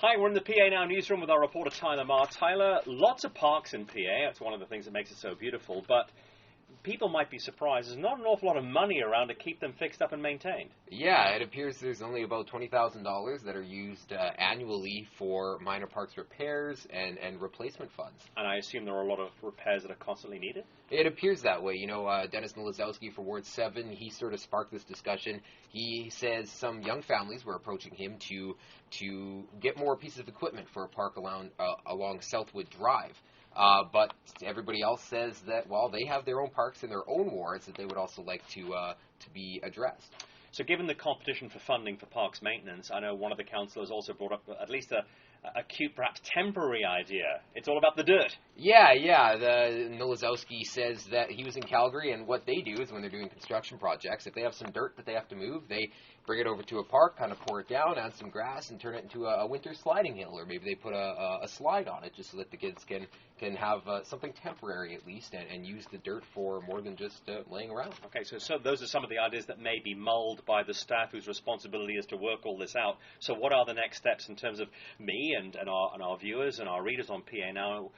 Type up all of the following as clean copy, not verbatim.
Hi, we're in the PA Now newsroom with our reporter Tyler Marr. Tyler, lots of parks in PA. That's one of the things that makes it so beautiful. But people might be surprised. There's not an awful lot of money around to keep them fixed up and maintained. Yeah, it appears there's only about $20,000 that are used annually for minor parks repairs and replacement funds. And I assume there are a lot of repairs that are constantly needed? It appears that way. You know, Dennis Milozowski for Ward 7, he sort of sparked this discussion. He says some young families were approaching him to get more pieces of equipment for a park along Southwood Drive. But everybody else says that, well, they have their own parks in their own wards that they would also like to be addressed. So given the competition for funding for parks maintenance, I know one of the councillors also brought up at least a cute, perhaps temporary idea. It's all about the dirt. Yeah. The Milozowski says that he was in Calgary, and what they do is when they're doing construction projects, if they have some dirt that they have to move, they bring it over to a park, kind of pour it down, add some grass, and turn it into a winter sliding hill, or maybe they put a slide on it just so that the kids can have something temporary at least and use the dirt for more than just laying around. Okay, so those are some of the ideas that may be mulled by the staff whose responsibility is to work all this out. So what are the next steps in terms of me and our viewers and our readers on PA Now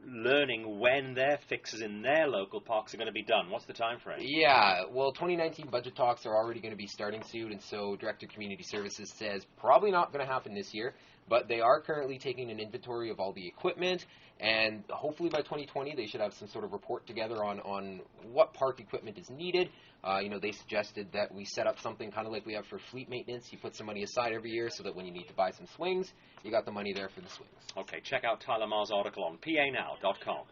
learning when their fixes in their local parks are going to be done? What's the time frame? Yeah, well, 2019 budget talks are already going to be starting soon, and so Director of Community Services says probably not going to happen this year, but they are currently taking an inventory of all the equipment, and hopefully by 2020 they should have some sort of report together on what park equipment is needed. They suggested that we set up something kind of like we have for fleet maintenance. You put some money aside every year so that when you need to buy some swings, you got the money there for the swings. Okay, check out Tyler Marr's article on panow.com.